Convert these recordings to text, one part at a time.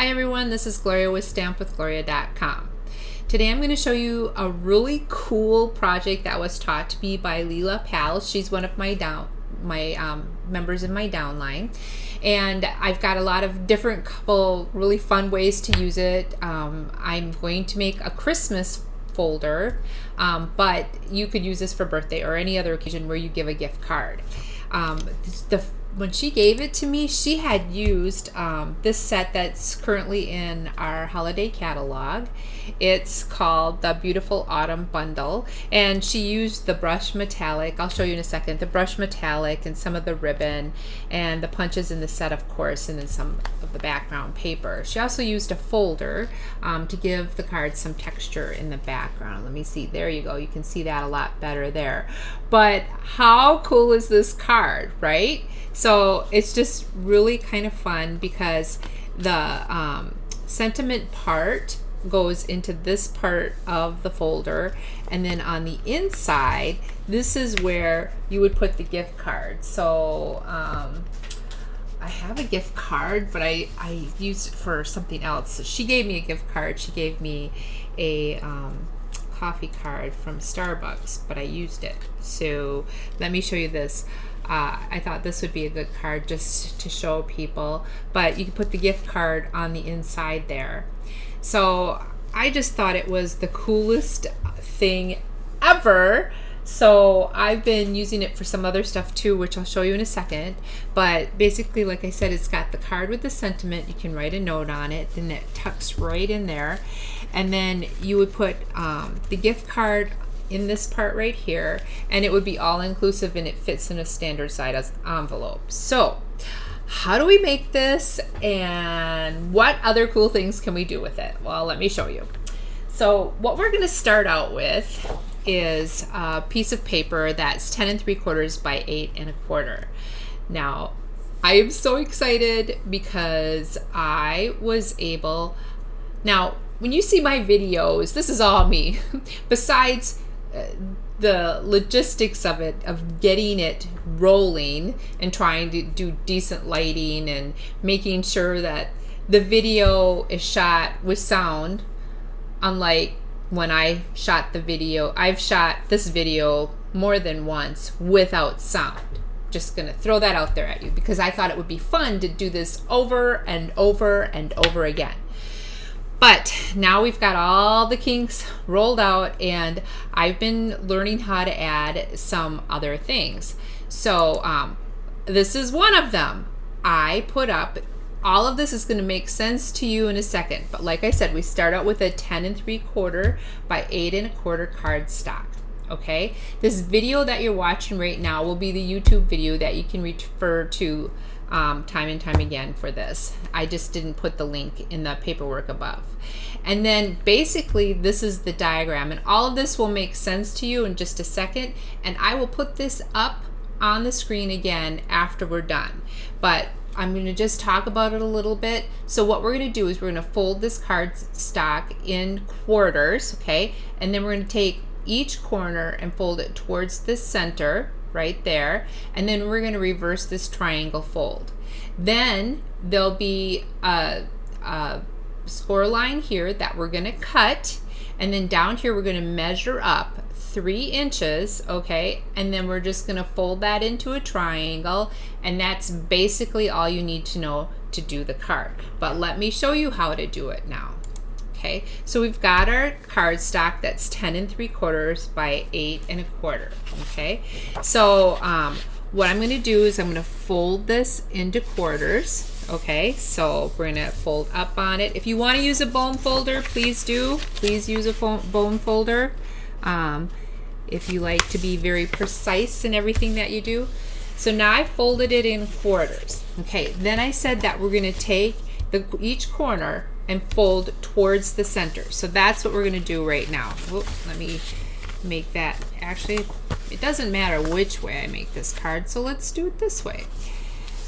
Hi everyone, this is Gloria with StampWithGloria.com. Today I'm going to show you a really cool project that was taught to me by Leela Pal. She's one of my members in my downline, and I've got a lot of different couple really fun ways to use it. I'm going to make a Christmas folder, but you could use this for birthday or any other occasion where you give a gift card. When she gave it to me, she had used this set that's currently in our holiday catalog. It's called the Beautiful Autumn Bundle, and she used the brush metallic. I'll show you in a second. The brush metallic and some of the ribbon and the punches in the set, of course, and then some of the background paper. She also used a folder to give the card some texture in the background. Let me see. There you go. You can see that a lot better there. But how cool is this card, right? So it's just really kind of fun because the sentiment part goes into this part of the folder, and then on the inside, this is where you would put the gift card. So I have a gift card, but I used it for something else. So she gave me a gift card. She gave me a coffee card from Starbucks, but I used it. So let me show you this. I thought this would be a good card just to show people, but you can put the gift card on the inside there. So I just thought it was the coolest thing ever. So I've been using it for some other stuff too, which I'll show you in a second. But basically, like I said, it's got the card with the sentiment. You can write a note on it, then it tucks right in there. And then you would put the gift card in this part right here, and it would be all inclusive, and it fits in a standard size envelope. So how do we make this, and what other cool things can we do with it? Well, let me show you. So what we're going to start out with is a piece of paper that's 10 3/4 by 8 1/4. Now I am so excited because I was able, now when you see my videos, this is all me. Besides the logistics of it, of getting it rolling and trying to do decent lighting and making sure that the video is shot with sound, unlike when I shot the video. I've shot this video more than once without sound. Just gonna throw that out there at you because I thought it would be fun to do this over and over and over again. But now we've got all the kinks rolled out, and I've been learning how to add some other things. So this is one of them. I put up, all of this is going to make sense to you in a second. But like I said, we start out with a 10 3/4 by 8 1/4 cardstock. Okay, this video that you're watching right now will be the YouTube video that you can refer to time and time again for this. I just didn't put the link in the paperwork above. And then basically this is the diagram, and all of this will make sense to you in just a second, and I will put this up on the screen again after we're done. But I'm going to just talk about it a little bit. So what we're going to do is we're going to fold this cardstock in quarters, okay? And then we're going to take each corner and fold it towards the center right there, and then we're going to reverse this triangle fold. Then there'll be a score line here that we're going to cut, and then down here we're going to measure up 3 inches, okay, and then we're just going to fold that into a triangle, and that's basically all you need to know to do the card. But let me show you how to do it now. Okay, so we've got our cardstock that's 10 3/4 by 8 1/4. Okay, so what I'm going to do is I'm going to fold this into quarters. Okay, so we're going to fold up on it. If you want to use a bone folder, please do. Please use a bone folder if you like to be very precise in everything that you do. So now I folded it in quarters. Okay, then I said that we're going to take each corner and fold towards the center. So that's what we're going to do right now. Whoop, let me make that. Actually, it doesn't matter which way I make this card, so let's do it this way.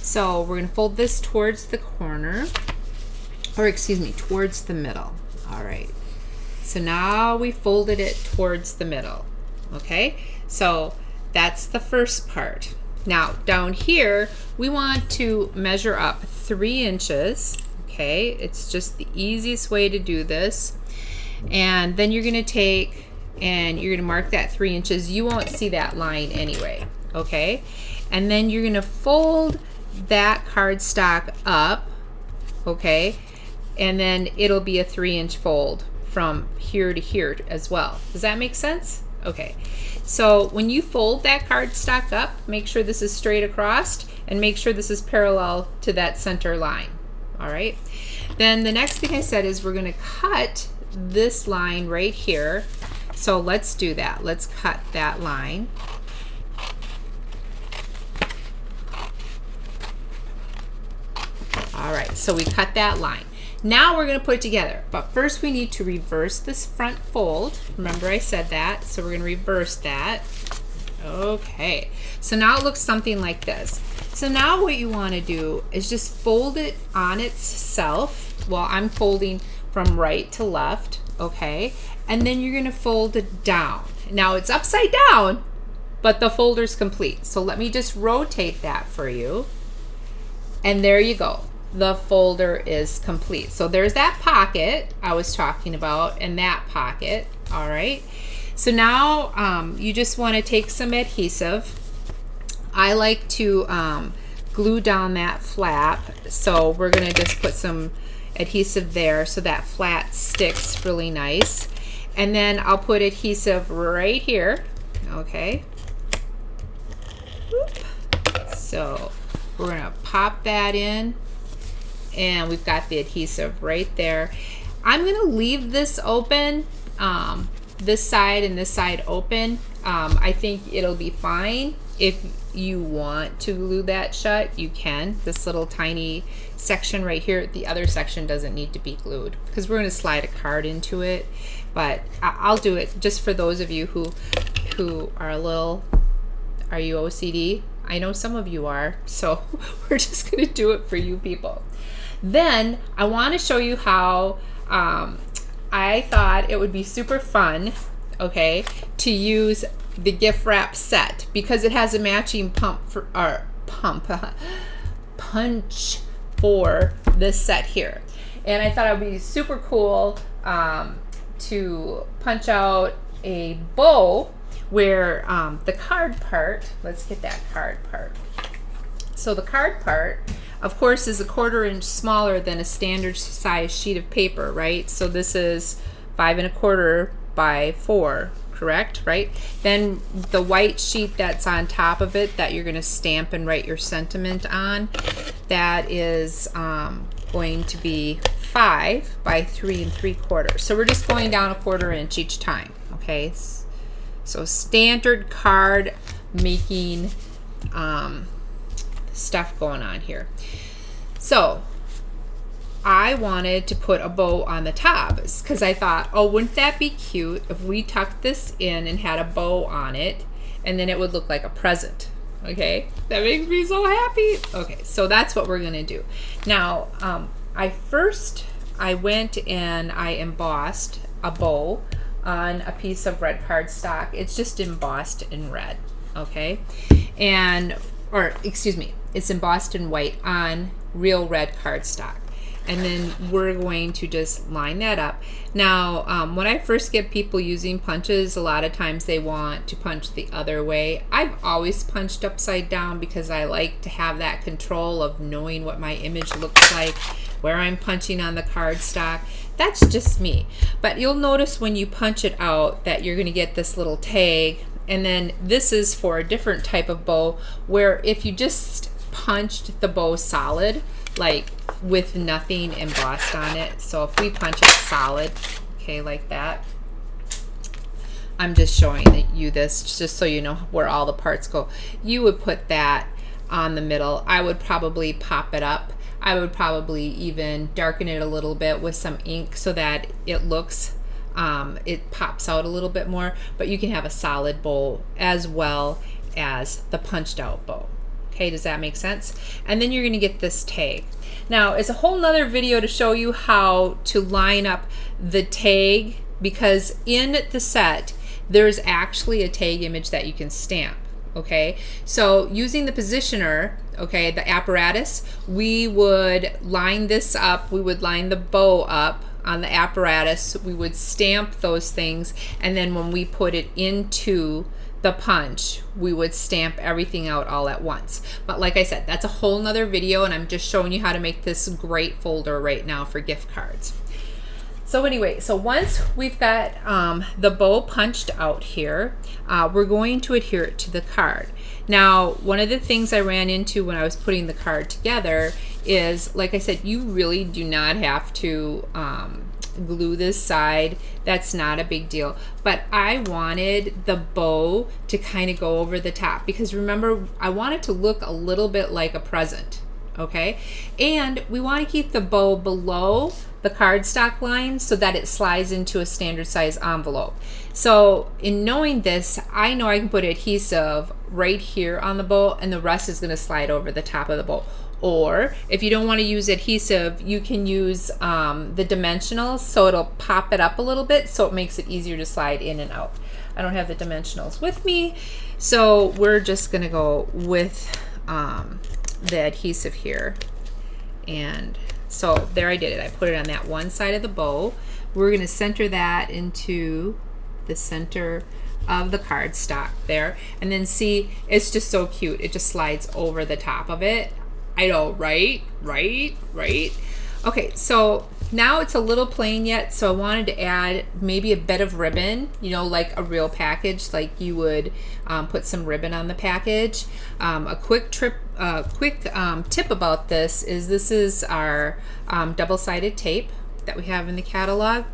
So we're going to fold this towards the corner, or excuse me, towards the middle. All right. So now we folded it towards the middle. Okay, so that's the first part. Now down here, we want to measure up 3 inches. Okay, it's just the easiest way to do this. And then you're going to take and you're going to mark that 3 inches. You won't see that line anyway. Okay, and then you're going to fold that cardstock up. Okay, and then it'll be a 3-inch fold from here to here as well. Does that make sense? Okay, so when you fold that cardstock up, make sure this is straight across and make sure this is parallel to that center line. All right, then the next thing I said is we're going to cut this line right here. So let's do that. Let's cut that line. All right, so we cut that line. Now we're going to put it together, but first we need to reverse this front fold. Remember I said that, so we're going to reverse that. Okay, so now it looks something like this. So now what you want to do is just fold it on itself. Well, I'm folding from right to left, okay? And then you're going to fold it down. Now it's upside down, but the folder's complete. So let me just rotate that for you. And there you go. The folder is complete. So there's that pocket I was talking about and that pocket. All right. So now you just want to take some adhesive. I like to glue down that flap. So we're going to just put some adhesive there so that flat sticks really nice. And then I'll put adhesive right here. Okay. So we're going to pop that in. And we've got the adhesive right there. I'm going to leave this open, this side and this side open. I think it'll be fine. If you want to glue that shut, you can. This little tiny section right here, the other section doesn't need to be glued because we're going to slide a card into it. But I'll do it just for those of you who are a little, are you OCD? I know some of you are, so we're just going to do it for you people. Then I want to show you how I thought it would be super fun, okay, to use the gift wrap set because it has a matching punch for this set here. And I thought it would be super cool to punch out a bow where the card part, let's get that card part. So the card part, of course, is a 1/4 inch smaller than a standard size sheet of paper, right? So this is 5 1/4 by 4, correct, right? Then the white sheet that's on top of it that you're going to stamp and write your sentiment on, that is going to be 5 by 3 3/4. So we're just going down a 1/4 inch each time, okay? So standard card making stuff going on here. So I wanted to put a bow on the top because I thought, oh, wouldn't that be cute if we tucked this in and had a bow on it, and then it would look like a present. Okay, that makes me so happy. Okay, so that's what we're gonna do. Now I went and I embossed a bow on a piece of red cardstock. It's just embossed in red, okay? Or excuse me, it's embossed in white on real red cardstock. And then we're going to just line that up. Now, when I first get people using punches, a lot of times they want to punch the other way. I've always punched upside down because I like to have that control of knowing what my image looks like, where I'm punching on the cardstock. That's just me. But you'll notice when you punch it out that you're gonna get this little tag. And then this is for a different type of bow where if you just punched the bow solid, like with nothing embossed on it. So if we punch it solid, okay, like that. I'm just showing you this just so you know where all the parts go. You would put that on the middle. I would probably pop it up. I would probably even darken it a little bit with some ink so that it looks it pops out a little bit more, but you can have a solid bow as well as the punched out bow. Okay, does that make sense? And then you're going to get this tag. Now, it's a whole nother video to show you how to line up the tag, because in the set there's actually a tag image that you can stamp. Okay, so using the positioner, okay, the apparatus, we would line this up, we would line the bow up on the apparatus, we would stamp those things, and then when we put it into the punch, we would stamp everything out all at once. But like I said, that's a whole nother video, and I'm just showing you how to make this great folder right now for gift cards. So anyway, so once we've got the bow punched out here, we're going to adhere it to the card. Now, one of the things I ran into when I was putting the card together is, like I said, you really do not have to glue this side. That's not a big deal. But I wanted the bow to kind of go over the top, because remember, I want it to look a little bit like a present, okay? And we want to keep the bow below the cardstock line so that it slides into a standard size envelope. So in knowing this, I know I can put adhesive right here on the bow, and the rest is going to slide over the top of the bow. Or if you don't want to use adhesive, you can use the dimensionals, so it'll pop it up a little bit, so it makes it easier to slide in and out. I don't have the dimensionals with me, so we're just going to go with the adhesive here. And so there, I did it. I put it on that one side of the bow. We're going to center that into the center of the cardstock there, and then see, it's just so cute. It just slides over the top of it. I know, right? Okay, so now it's a little plain yet, so I wanted to add maybe a bit of ribbon, you know, like a real package, like you would put some ribbon on the package. A quick tip about this is our double-sided tape that we have in the catalog.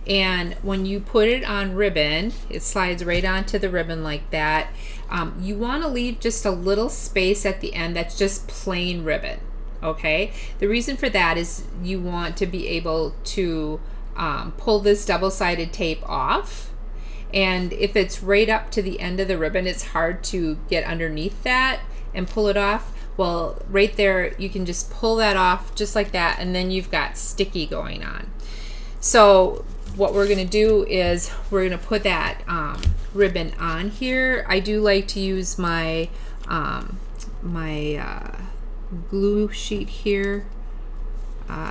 And when you put it on ribbon, it slides right onto the ribbon like that. You want to leave just a little space at the end that's just plain ribbon, okay? The reason for that is you want to be able to pull this double-sided tape off. And if it's right up to the end of the ribbon, it's hard to get underneath that and pull it off. Well, right there, you can just pull that off just like that, and then you've got sticky going on. So what we're going to do is we're going to put that ribbon on here. I do like to use my glue sheet here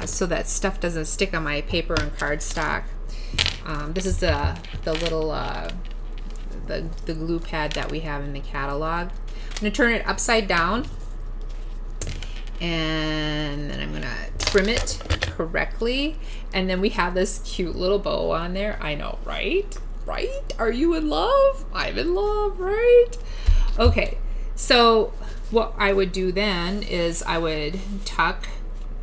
so that stuff doesn't stick on my paper and cardstock. This is the little the glue pad that we have in the catalog. I'm going to turn it upside down, and then I'm going to trim it correctly, and then we have this cute little bow on there. I know, right? Are you in love? I'm in love, right? Okay, so what I would do then is I would tuck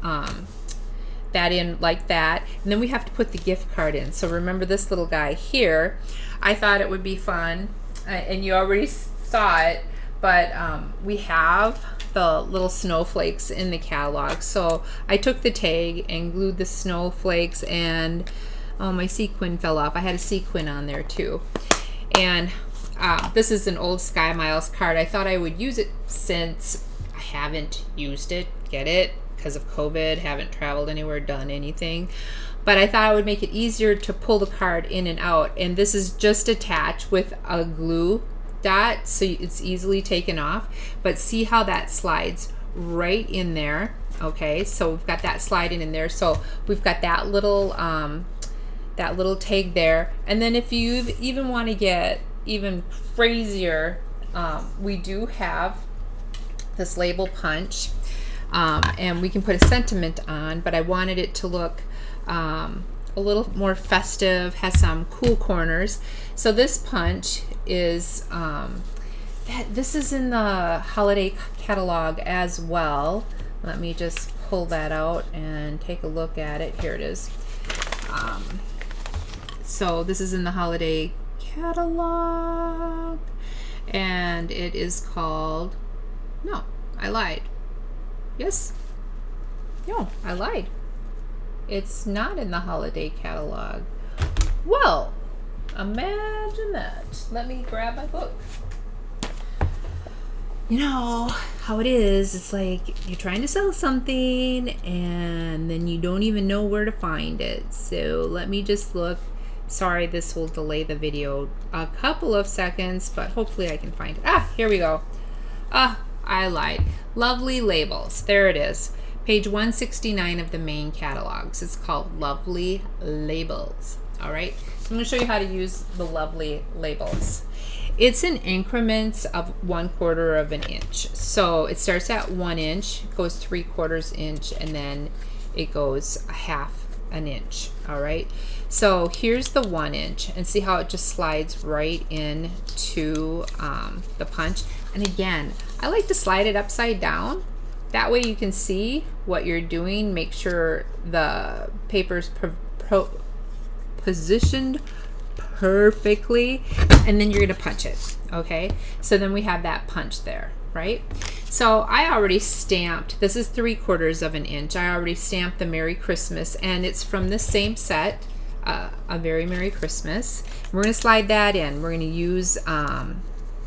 that in like that, and then we have to put the gift card in. So remember this little guy here. I thought it would be fun, and you already saw it, but we have the little snowflakes in the catalog. So I took the tag and glued the snowflakes, and oh, my sequin fell off. I had a sequin on there too. And this is an old Sky Miles card. I thought I would use it since I haven't used it, get it? Because of COVID, haven't traveled anywhere, done anything. But I thought I would make it easier to pull the card in and out. And this is just attached with a glue dot, so it's easily taken off. But see how that slides right in there. Okay, so we've got that sliding in there. So we've got that little tag there. And then if you even want to get even crazier, we do have this label punch, and we can put a sentiment on, but I wanted it to look a little more festive, has some cool corners. So this punch is this is in the holiday catalog as well. Let me just pull that out and take a look at it. Here it is. So this is in the holiday catalog, and it is called, no, I lied. Yes, no, I lied. It's not in the holiday catalog. Well, imagine that. Let me grab my book. You know how it is. It's like you're trying to sell something and then you don't even know where to find it. So let me just look. Sorry, this will delay the video a couple of seconds, but hopefully I can find it. Ah, here we go. I I lied. Lovely Labels. There it is. Page 169 of the main catalogs. It's called Lovely Labels. All right. I'm going to show you how to use the Lovely Labels. It's in increments of 1/4 of an inch. So it starts at 1 inch, goes 3/4 inch, and then it goes 1/2 an inch. All right. So here's the 1 inch, and see how it just slides right into the punch. And again, I like to slide it upside down. That way you can see what you're doing. Make sure the paper's positioned perfectly, and then you're gonna punch it. Okay, so then we have that punch there, right? So I already stamped, this is 3/4 of an inch. I already stamped the Merry Christmas, and it's from the same set, A Very Merry Christmas. We're gonna slide that in. We're gonna use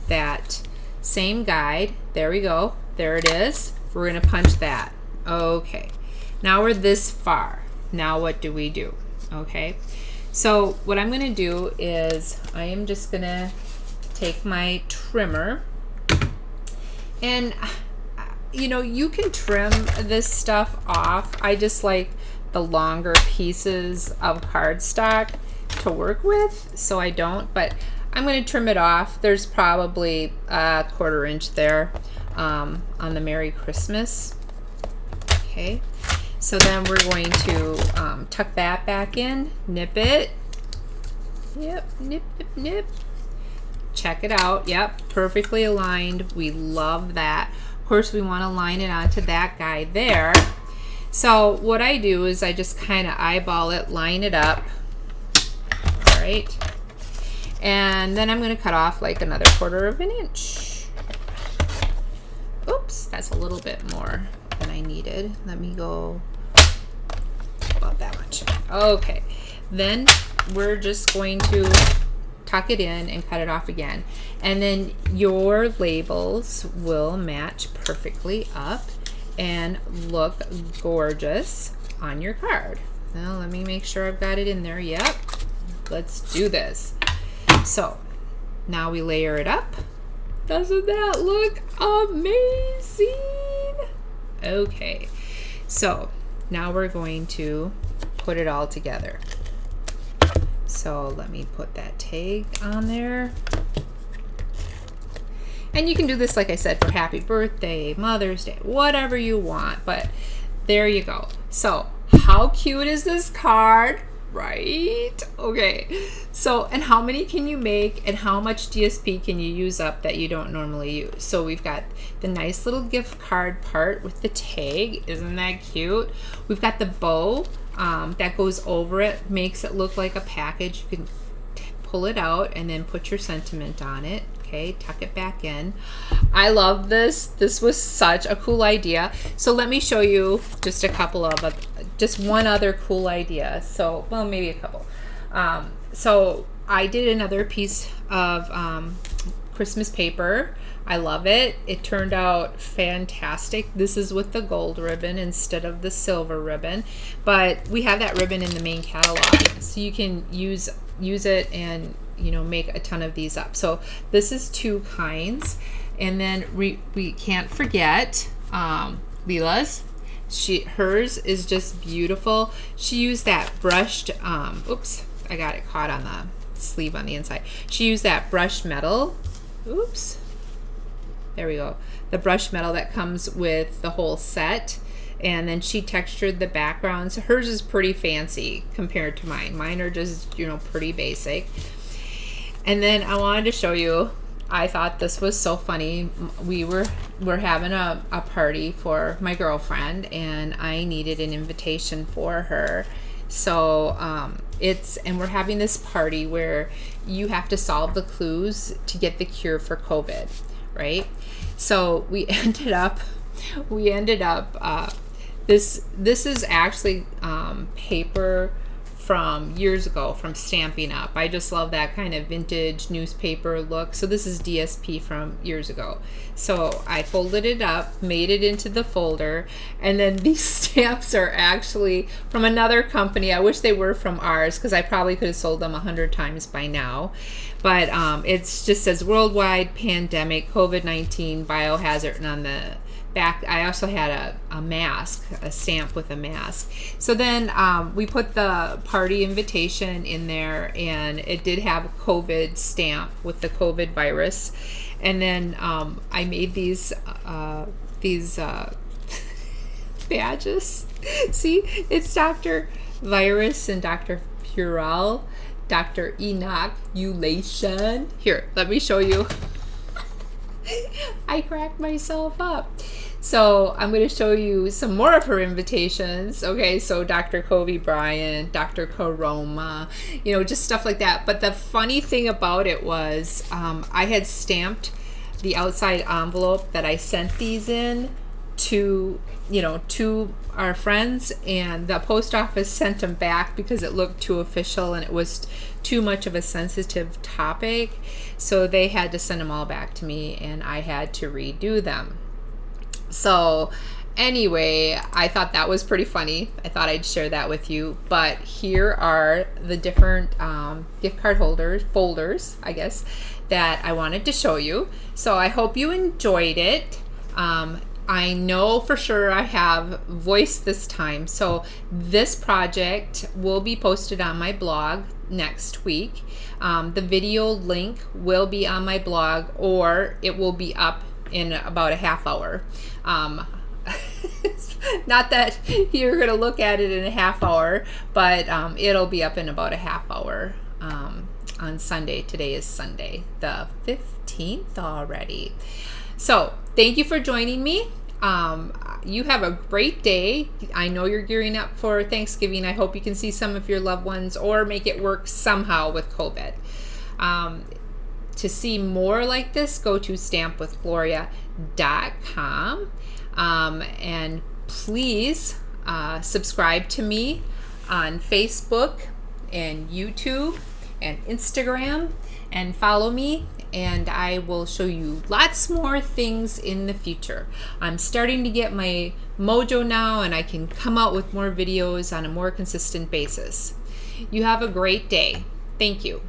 that same guide. There we go, there it is. We're gonna punch that. Okay, now we're this far. Now what do we do? Okay, so what I'm gonna do is I am just gonna take my trimmer, and you know, you can trim this stuff off. I just like the longer pieces of cardstock to work with, so I don't, but I'm gonna trim it off. There's probably a 1/4 inch there on the Merry Christmas. Okay, so then we're going to tuck that back in, nip it. Yep, nip, nip, nip. Check it out. Yep, perfectly aligned. We love that. Of course, we want to line it onto that guy there. So what I do is I just kind of eyeball it, line it up. All right, and then I'm going to cut off like another 1/4 of an inch. Oops, that's a little bit more than I needed. Let me go about that much. Okay, then we're just going to tuck it in and cut it off again, and then your labels will match perfectly up and look gorgeous on your card. Now let me make sure I've got it in there. Yep, let's do this. So now we layer it up. Doesn't that look amazing? Okay, so now we're going to put it all together. So let me put that tag on there. And you can do this, like I said, for happy birthday, Mother's Day, whatever you want, but there you go. So how cute is this card? Right? Okay, so, and how many can you make, and how much DSP can you use up that you don't normally use? So we've got the nice little gift card part with the tag. Isn't that cute? We've got the bow that goes over it, makes it look like a package. You can pull it out and then put your sentiment on it. Okay, tuck it back in. I love this. This was such a cool idea. So let me show you just a couple of, just one other cool idea. So, well, maybe a couple. So I did another piece of Christmas paper. I love it. It turned out fantastic. This is with the gold ribbon instead of the silver ribbon, but we have that ribbon in the main catalog, so you can use it and, you know, make a ton of these up. So this is 2 kinds, and then we can't forget Leela's. Hers is just beautiful. She used that brushed oops, I got it caught on the sleeve on the inside. She used that brushed metal. Oops, there we go. The brushed metal that comes with the whole set, and then she textured the background. So hers is pretty fancy compared to mine. Mine are just, you know, pretty basic. And then I wanted to show you, I thought this was so funny. We're having a party for my girlfriend, and I needed an invitation for her. So and we're having this party where you have to solve the clues to get the cure for COVID, right? So we ended up this is actually paper from years ago from Stampin' Up. I just love that kind of vintage newspaper look. So this is DSP from years ago. So I folded it up, made it into the folder, and then these stamps are actually from another company. I wish they were from ours because I probably could have sold them 100 times by now. But it just says worldwide pandemic, COVID-19 biohazard, and on the back I also had a mask, a stamp with a mask. So then we put the party invitation in there, and it did have a COVID stamp with the COVID virus. And then I made these badges. See, it's Dr. Virus and Dr. Purell, Dr. Inoculation. Here, let me show you. I cracked myself up. So I'm going to show you some more of her invitations. Okay, so Dr. Kobe Bryant, Dr. Coroma, you know, just stuff like that. But the funny thing about it was I had stamped the outside envelope that I sent these in to, you know, to our friends, and the post office sent them back because it looked too official and it was too much of a sensitive topic. So they had to send them all back to me, and I had to redo them. So anyway, I thought that was pretty funny. I thought I'd share that with you. But here are the different gift card folders, I guess, that I wanted to show you. So I hope you enjoyed it. I know for sure I have voice this time. So this project will be posted on my blog next week. The video link will be on my blog, or it will be up in about a half hour. Not that you're going to look at it in a half hour, but it'll be up in about a half hour on Sunday. Today is Sunday, the 15th already. So thank you for joining me. You have a great day. I know you're gearing up for Thanksgiving. I hope you can see some of your loved ones or make it work somehow with COVID. To see more like this, go to stampwithgloria.com, and please subscribe to me on Facebook and YouTube and Instagram, and follow me, and I will show you lots more things in the future. I'm starting to get my mojo now, and I can come out with more videos on a more consistent basis. You have a great day. Thank you.